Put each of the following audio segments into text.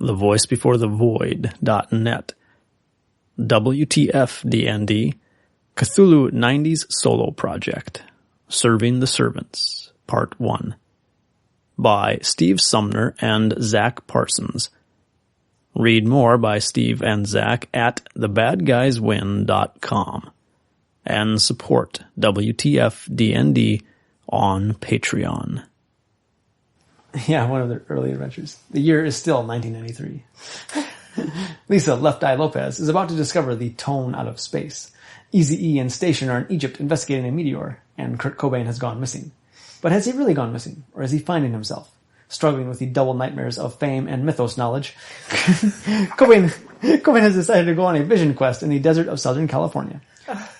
thevoicebeforethevoid.net, WTF DND, Cthulhu 90s Solo Project, Serving the Servants, Part 1, by Steve Sumner and Zach Parsons. Read more by Steve and Zach at thebadguyswin.com, and support WTF DND on Patreon. Yeah, one of their early adventures. The year is still 1993. Lisa Left Eye Lopez is about to discover the tone out of space. Eazy-E and Station are in Egypt investigating a meteor, and Kurt Cobain has gone missing. But has he really gone missing, or is he finding himself? Struggling with the double nightmares of fame and mythos knowledge, Cobain has decided to go on a vision quest in the desert of Southern California.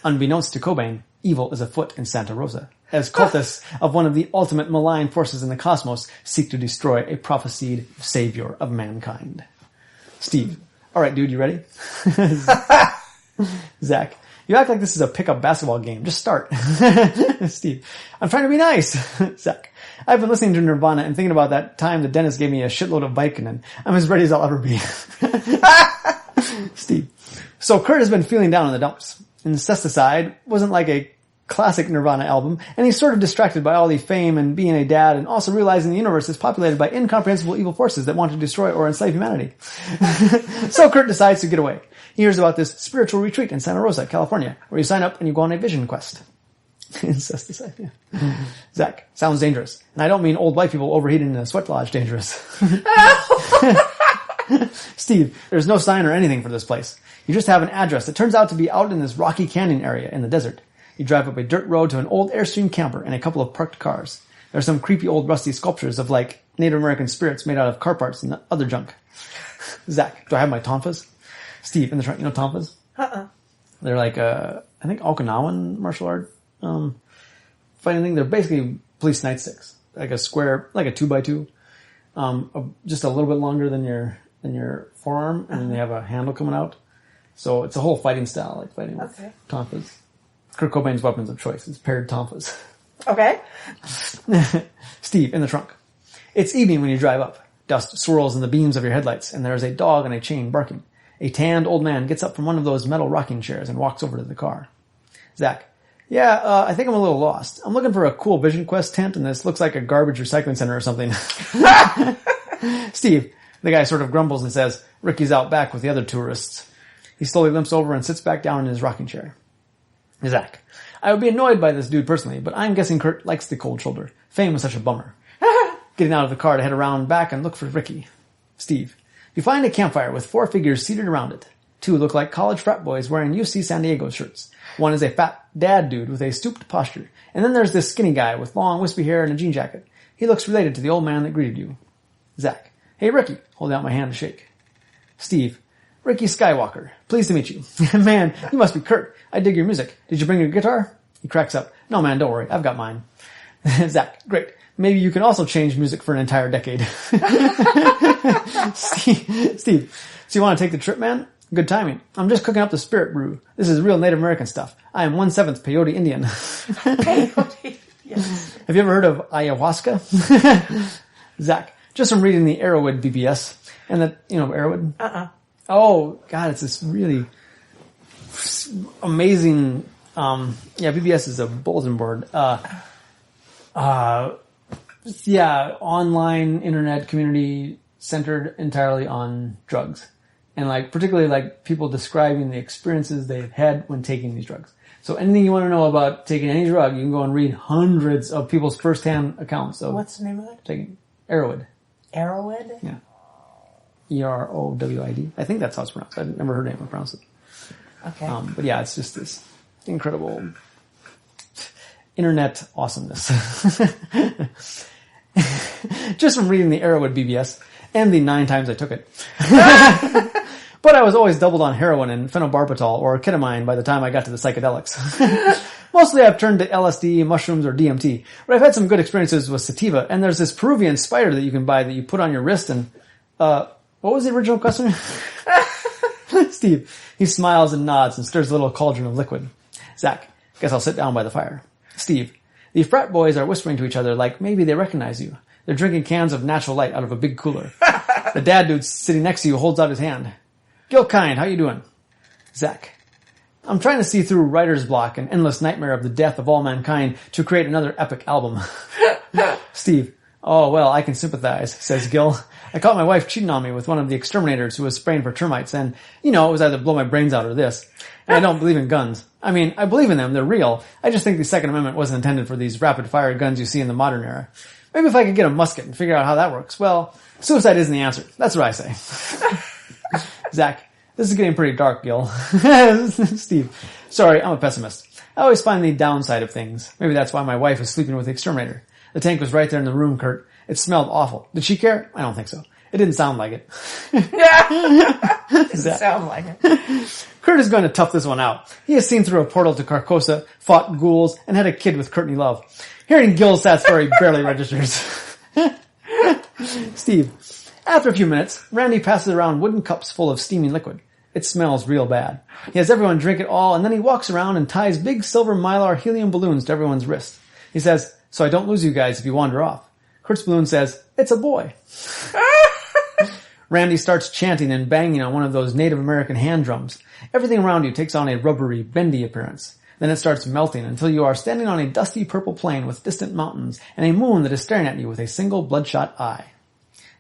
Unbeknownst to Cobain, evil is afoot in Santa Rosa, as cultists of one of the ultimate malign forces in the cosmos seek to destroy a prophesied savior of mankind. Steve. All right, dude, you ready? Zach. You act like this is a pickup basketball game. Just start. Steve. I'm trying to be nice. Zach. I've been listening to Nirvana and thinking about that time the dentist gave me a shitload of Vicodin. I'm as ready as I'll ever be. Steve. So Kurt has been feeling down in the dumps. Incesticide wasn't like a classic Nirvana album, and he's sort of distracted by all the fame and being a dad, and also realizing the universe is populated by incomprehensible evil forces that want to destroy or enslave humanity. So Kurt decides to get away. He hears about this spiritual retreat in Santa Rosa, California, where you sign up and you go on a vision quest. Incesticide, yeah. Zach, sounds dangerous. And I don't mean old white people overheating in a sweat lodge dangerous. Steve, there's no sign or anything for this place. You just have an address that turns out to be out in this rocky canyon area in the desert. You drive up a dirt road to an old Airstream camper and a couple of parked cars. There are some creepy old rusty sculptures of like Native American spirits made out of car parts and other junk. Zach, do I have my tonfas? Steve, in the front, you know tonfas? They're like, I think Okinawan martial art, fighting thing. They're basically police nightsticks. Like a square, like a 2x2, just a little bit longer than your forearm, and then they have a handle coming out. So it's a whole fighting style, like fighting with tonfas. Kurt Cobain's weapons of choice is paired tonfas. Okay. Steve, in the trunk. It's evening when you drive up. Dust swirls in the beams of your headlights, and there's a dog on a chain barking. A tanned old man gets up from one of those metal rocking chairs and walks over to the car. Zach. Yeah, I think I'm a little lost. I'm looking for a cool Vision Quest tent, and this looks like a garbage recycling center or something. Steve. The guy sort of grumbles and says, Ricky's out back with the other tourists. He slowly limps over and sits back down in his rocking chair. Zach. I would be annoyed by this dude personally, but I'm guessing Kurt likes the cold shoulder. Fame was such a bummer. Getting out of the car to head around back and look for Ricky. Steve. You find a campfire with 4 figures seated around it. 2 look like college frat boys wearing UC San Diego shirts. One is a fat dad dude with a stooped posture. And then there's this skinny guy with long wispy hair and a jean jacket. He looks related to the old man that greeted you. Zach. Hey Ricky. Holding out my hand to shake. Steve. Ricky Skywalker. Pleased to meet you. Man, you must be Kurt. I dig your music. Did you bring your guitar? He cracks up. No man, don't worry. I've got mine. Zach. Great. Maybe you can also change music for an entire decade. Steve. So you want to take the trip, man? Good timing. I'm just cooking up the spirit brew. This is real Native American stuff. I am 1/7 Peyote Indian. Peyote, yes. Have you ever heard of ayahuasca? Zach. Just from reading the Arrowwood BBS. And that, you know, Arrowwood? Oh, God, it's this really amazing, BBS is a bulletin board. Online internet community centered entirely on drugs. And like, particularly like people describing the experiences they've had when taking these drugs. So anything you want to know about taking any drug, you can go and read hundreds of people's firsthand accounts of What's the name of it? Taking Arrowwood. Arrowwood? Yeah. Erowid. I think that's how it's pronounced. I've never heard anyone pronounce it. Okay. But yeah, it's just this incredible internet awesomeness. Just from reading the Arrowwood BBS and the 9 times I took it. But I was always doubled on heroin and phenobarbital or ketamine by the time I got to the psychedelics. Mostly I've turned to LSD, mushrooms, or DMT. But I've had some good experiences with sativa, and there's this Peruvian spider that you can buy that you put on your wrist and, what was the original question? Steve. He smiles and nods and stirs a little cauldron of liquid. Zach. Guess I'll sit down by the fire. Steve. The frat boys are whispering to each other like maybe they recognize you. They're drinking cans of natural light out of a big cooler. The dad dude sitting next to you holds out his hand. Gil Kind, how you doing? Zach. I'm trying to see through writer's block and endless nightmare of the death of all mankind to create another epic album. Steve. Oh, well, I can sympathize, says Gil. I caught my wife cheating on me with one of the exterminators who was spraying for termites, and, it was either blow my brains out or this. And I don't believe in guns. I mean, I believe in them, they're real. I just think the Second Amendment wasn't intended for these rapid-fire guns you see in the modern era. Maybe if I could get a musket and figure out how that works. Well, suicide isn't the answer. That's what I say. Zach. This is getting pretty dark, Gil. Steve. Sorry, I'm a pessimist. I always find the downside of things. Maybe that's why my wife is sleeping with the exterminator. The tank was right there in the room, Kurt. It smelled awful. Did she care? I don't think so. It didn't sound like it. Didn't sound like it. Kurt is going to tough this one out. He has seen through a portal to Carcosa, fought ghouls, and had a kid with Courtney Love. Hearing Gil's sad story barely registers. Steve. After a few minutes, Randy passes around wooden cups full of steaming liquid. It smells real bad. He has everyone drink it all, and then he walks around and ties big silver Mylar helium balloons to everyone's wrist. He says, so I don't lose you guys if you wander off. Kurt's balloon says, it's a boy. Randy starts chanting and banging on one of those Native American hand drums. Everything around you takes on a rubbery, bendy appearance. Then it starts melting until you are standing on a dusty purple plain with distant mountains and a moon that is staring at you with a single bloodshot eye.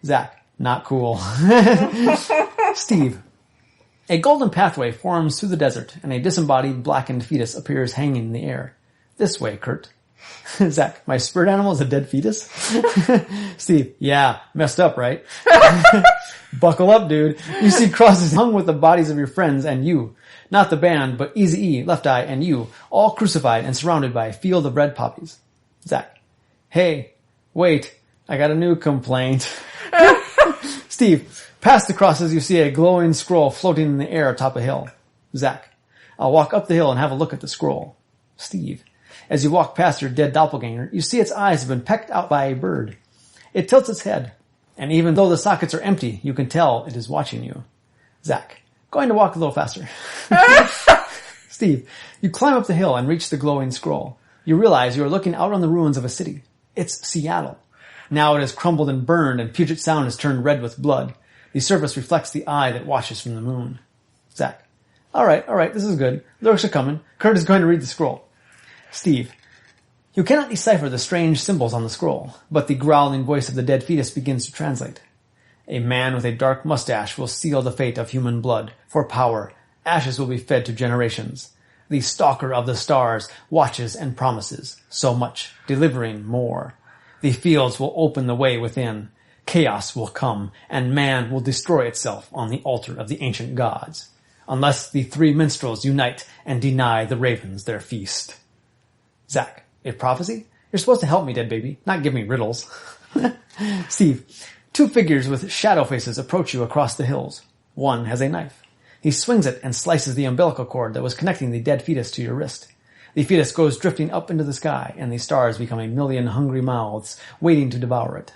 Zach, not cool. Steve. A golden pathway forms through the desert, and a disembodied, blackened fetus appears hanging in the air. This way, Kurt. Zach, my spirit animal is a dead fetus? Steve, yeah, messed up, right? Buckle up, dude. You see crosses hung with the bodies of your friends and you. Not the band, but Eazy-E, Left Eye, and you, all crucified and surrounded by a field of red poppies. Zach, hey, wait, I got a new complaint. Steve, past the crosses you see a glowing scroll floating in the air atop a hill. Zach, I'll walk up the hill and have a look at the scroll. Steve, as you walk past your dead doppelganger, you see its eyes have been pecked out by a bird. It tilts its head, and even though the sockets are empty, you can tell it is watching you. Zach, going to walk a little faster. Steve, you climb up the hill and reach the glowing scroll. You realize you are looking out on the ruins of a city. It's Seattle. Now it has crumbled and burned, and Puget Sound has turned red with blood. The surface reflects the eye that watches from the moon. Zach, all right, this is good. Lyrics are coming. Kurt is going to read the scroll. Steve, you cannot decipher the strange symbols on the scroll, but the growling voice of the dead fetus begins to translate. A man with a dark mustache will seal the fate of human blood. For power, ashes will be fed to generations. The stalker of the stars watches and promises so much, delivering more. The fields will open the way within. Chaos will come, and man will destroy itself on the altar of the ancient gods, unless the three minstrels unite and deny the ravens their feast. Zach, a prophecy? You're supposed to help me, dead baby, not give me riddles. Steve, two figures with shadow faces approach you across the hills. One has a knife. He swings it and slices the umbilical cord that was connecting the dead fetus to your wrist. The fetus goes drifting up into the sky, and the stars become a million hungry mouths waiting to devour it.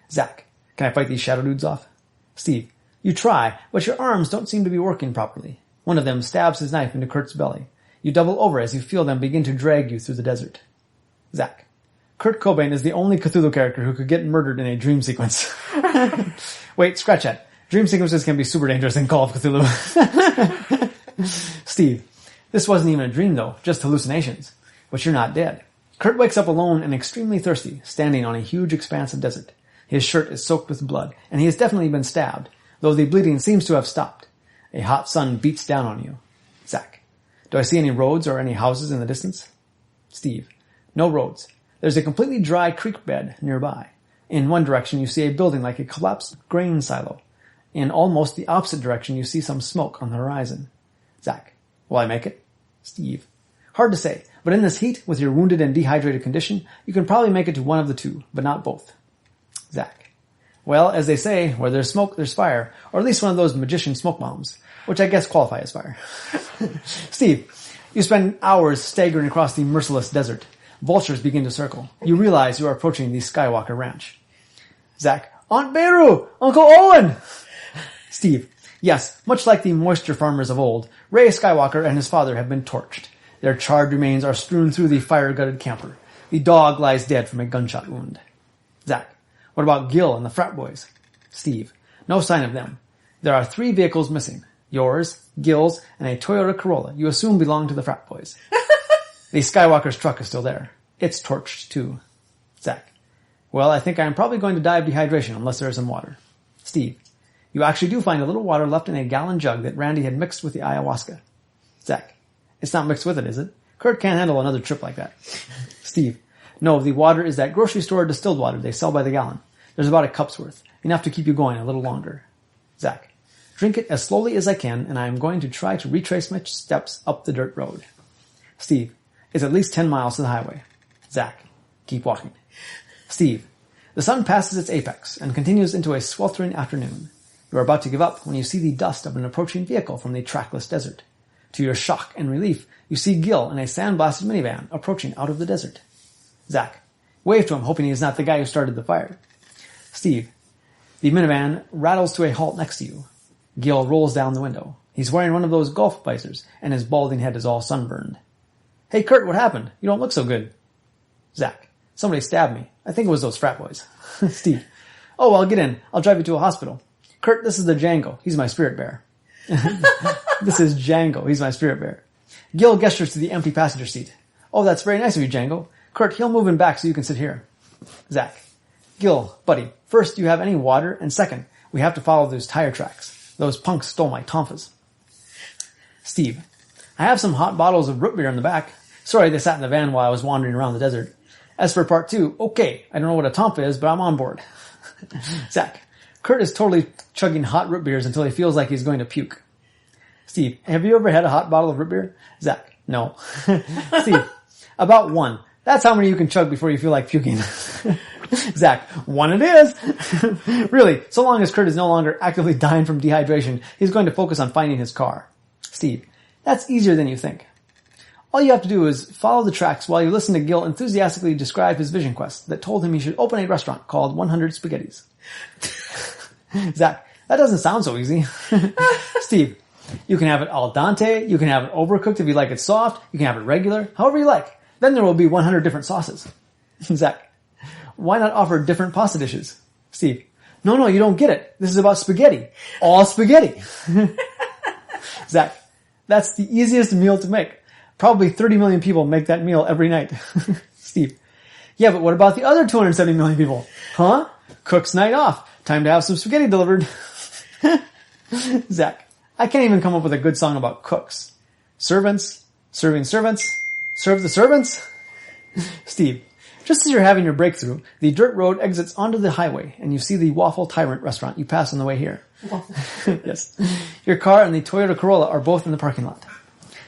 Zach, can I fight these shadow dudes off? Steve, you try, but your arms don't seem to be working properly. One of them stabs his knife into Kurt's belly. You double over as you feel them begin to drag you through the desert. Zach, Kurt Cobain is the only Cthulhu character who could get murdered in a dream sequence. Wait, scratch that. Dream sequences can be super dangerous in Call of Cthulhu. Steve, this wasn't even a dream though, just hallucinations. But you're not dead. Kurt wakes up alone and extremely thirsty, standing on a huge expanse of desert. His shirt is soaked with blood, and he has definitely been stabbed, though the bleeding seems to have stopped. A hot sun beats down on you. Zach, do I see any roads or any houses in the distance? Steve, no roads. There's a completely dry creek bed nearby. In one direction you see a building like a collapsed grain silo. In almost the opposite direction you see some smoke on the horizon. Zach, will I make it? Steve, hard to say, but in this heat, with your wounded and dehydrated condition, you can probably make it to one of the two, but not both. Zach, well, as they say, where there's smoke, there's fire, or at least one of those magician smoke bombs, which I guess qualify as fire. Steve, you spend hours staggering across the merciless desert. Vultures begin to circle. You realize you are approaching the Skywalker Ranch. Zach, Aunt Beru! Uncle Owen! Steve, yes, much like the moisture farmers of old, Ray Skywalker and his father have been torched. Their charred remains are strewn through the fire-gutted camper. The dog lies dead from a gunshot wound. Zach, what about Gil and the frat boys? Steve, No sign of them. There are 3 vehicles missing. Yours, Gil's, and a Toyota Corolla you assume belong to the frat boys. The Skywalker's truck is still there. It's torched, too. Zach. Well, I think I'm probably going to die of dehydration unless there is some water. Steve. You actually do find a little water left in a gallon jug that Randy had mixed with the ayahuasca. Zach. It's not mixed with it, is it? Kurt can't handle another trip like that. Steve. No, the water is that grocery store distilled water they sell by the gallon. There's about a cup's worth. Enough to keep you going a little longer. Zach. Drink it as slowly as I can, and I am going to try to retrace my steps up the dirt road. Steve. It's at least 10 miles to the highway. Zach. Keep walking. Steve. The sun passes its apex and continues into a sweltering afternoon. You are about to give up when you see the dust of an approaching vehicle from the trackless desert. To your shock and relief, you see Gil in a sandblasted minivan approaching out of the desert. Zach. Wave to him, hoping he is not the guy who started the fire. Steve. The minivan rattles to a halt next to you. Gil rolls down the window. He's wearing one of those golf visors, and his balding head is all sunburned. Hey, Kurt, what happened? You don't look so good. Zach. Somebody stabbed me. I think it was those frat boys. Steve. Oh, well, get in. I'll drive you to a hospital. Kurt, this is the Django. He's my spirit bear. This is Django. He's my spirit bear. Gil gestures to the empty passenger seat. Oh, that's very nice of you, Django. Kurt, he'll move in back so you can sit here. Zach. Gil, buddy, first, do you have any water? And second, we have to follow those tire tracks. Those punks stole my tonfas. Steve. I have some hot bottles of root beer in the back. Sorry they sat in the van while I was wandering around the desert. As for part 2, okay, I don't know what a tonfa is, but I'm on board. Zach. Kurt is totally chugging hot root beers until he feels like he's going to puke. Steve. Have you ever had a hot bottle of root beer? Zach. No. Steve. About 1. That's how many you can chug before you feel like puking. Zach. 1 it is. Really, so long as Kurt is no longer actively dying from dehydration, he's going to focus on finding his car. Steve. That's easier than you think. All you have to do is follow the tracks while you listen to Gil enthusiastically describe his vision quest that told him he should open a restaurant called 100 Spaghettis. Zach. That doesn't sound so easy. Steve. You can have it al dente, you can have it overcooked if you like it soft, you can have it regular, however you like. Then there will be 100 different sauces. Zach. Why not offer different pasta dishes? Steve. No, you don't get it. This is about spaghetti. All spaghetti. Zach. That's the easiest meal to make. Probably 30 million people make that meal every night. Steve. Yeah, but what about the other 270 million people? Huh? Cook's night off. Time to have some spaghetti delivered. Zach. I can't even come up with a good song about cooks. Servants, serving servants, serve the servants. Steve. Just as you're having your breakthrough, the dirt road exits onto the highway, and you see the Waffle Tyrant restaurant you pass on the way here. Yes. Your car and the Toyota Corolla are both in the parking lot.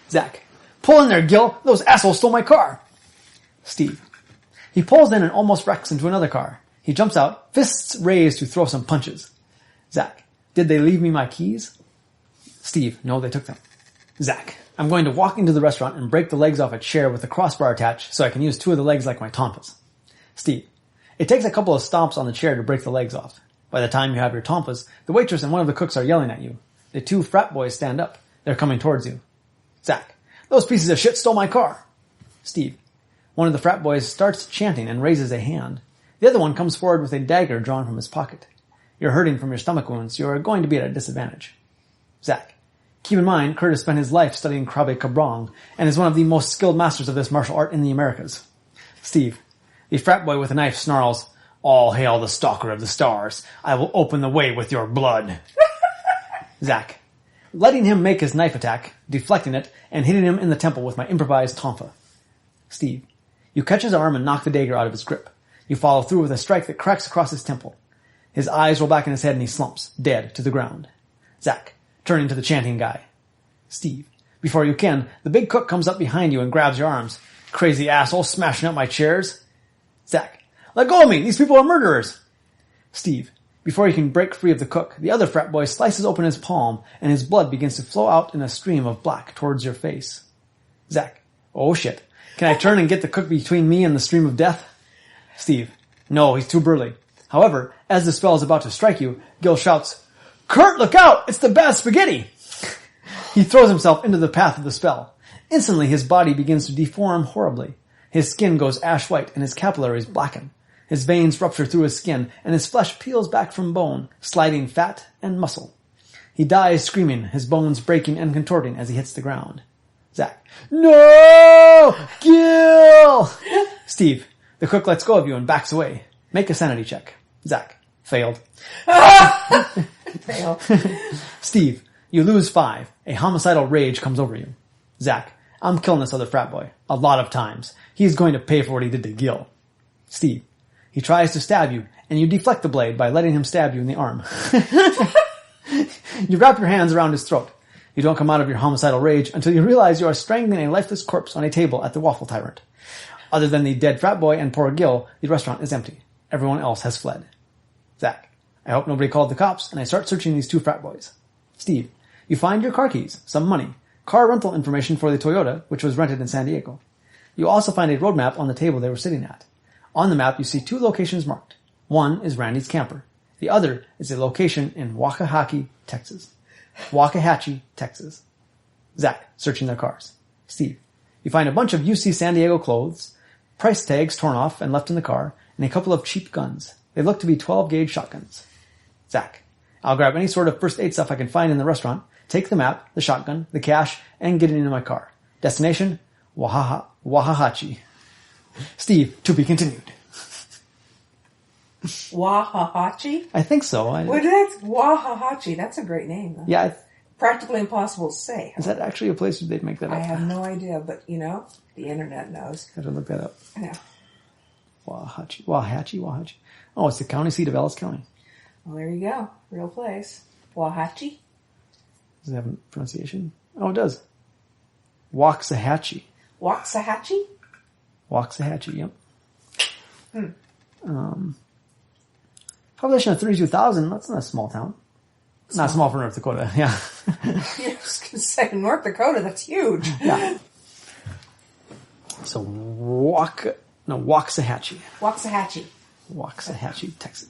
Zach. Pull in there, Gil. Those assholes stole my car. Steve. He pulls in and almost wrecks into another car. He jumps out, fists raised to throw some punches. Zach. Did they leave me my keys? Steve. No, they took them. Zach. I'm going to walk into the restaurant and break the legs off a chair with a crossbar attached so I can use 2 of the legs like my tonfas. Steve. It takes a couple of stomps on the chair to break the legs off. By the time you have your tonfas, the waitress and one of the cooks are yelling at you. The 2 frat boys stand up. They're coming towards you. Zach. Those pieces of shit stole my car. Steve. One of the frat boys starts chanting and raises a hand. The other one comes forward with a dagger drawn from his pocket. You're hurting from your stomach wounds. You are going to be at a disadvantage. Zach. Keep in mind, Kurt has spent his life studying Krav Maga and is one of the most skilled masters of this martial art in the Americas. Steve. The frat boy with a knife snarls, All hail the stalker of the stars. I will open the way with your blood. Zach. Letting him make his knife attack, deflecting it, and hitting him in the temple with my improvised tonfa. Steve. You catch his arm and knock the dagger out of his grip. You follow through with a strike that cracks across his temple. His eyes roll back in his head and he slumps, dead, to the ground. Zach. Turning to the chanting guy. Steve. Before you can, the big cook comes up behind you and grabs your arms. Crazy asshole, smashing up my chairs. Zach. Let go of me! These people are murderers! Steve. Before you can break free of the cook, the other frat boy slices open his palm, and his blood begins to flow out in a stream of black towards your face. Zach. Oh shit. Can I turn and get the cook between me and the stream of death? Steve. No, he's too burly. However, as the spell is about to strike you, Gil shouts, Kurt, look out! It's the bad spaghetti! He throws himself into the path of the spell. Instantly, his body begins to deform horribly. His skin goes ash white and his capillaries blacken. His veins rupture through his skin, and his flesh peels back from bone, sliding fat and muscle. He dies screaming, his bones breaking and contorting as he hits the ground. Zach. No! Gil! Steve. The cook lets go of you and backs away. Make a sanity check. Zach. Failed. Fail. Steve. You lose 5. A homicidal rage comes over you. Zach. I'm killing this other frat boy. A lot of times. He's going to pay for what he did to Gil. Steve. He tries to stab you, and you deflect the blade by letting him stab you in the arm. You wrap your hands around his throat. You don't come out of your homicidal rage until you realize you are strangling a lifeless corpse on a table at the Waffle Tyrant. Other than the dead frat boy and poor Gil, the restaurant is empty. Everyone else has fled. Zach. I hope nobody called the cops, and I start searching these 2 frat boys. Steve. You find your car keys, some money, car rental information for the Toyota, which was rented in San Diego. You also find a road map on the table they were sitting at. On the map, you see 2 locations marked. One is Randy's camper. The other is a location in Waxahachie, Texas. Waxahachie, Texas. Zach, searching their cars. Steve, you find a bunch of UC San Diego clothes, price tags torn off and left in the car, and a couple of cheap guns. They look to be 12-gauge shotguns. Zach, I'll grab any sort of first aid stuff I can find in the restaurant, take the map, the shotgun, the cash, and get it into my car. Destination, Waxahachie. Steve, to be continued. Waxahachie? I think so. Well, that's Waxahachie. That's a great name. Though. Yeah. Practically impossible to say. Is that actually a place where they'd make that up? I have no idea, but the internet knows. I have to look that up. Yeah. Waxahachie. Oh, it's the county seat of Ellis County. Well, there you go. Real place. Waxahachie. Does it have a pronunciation? Oh, it does. Waxahachie. Waxahachie? Waxahachie, yep. Population of 32,000, that's not a small town. Not small for North Dakota, yeah. I was going to say, North Dakota, that's huge. Yeah. So, Waxahachie. Waxahachie. Waxahachie, Texas.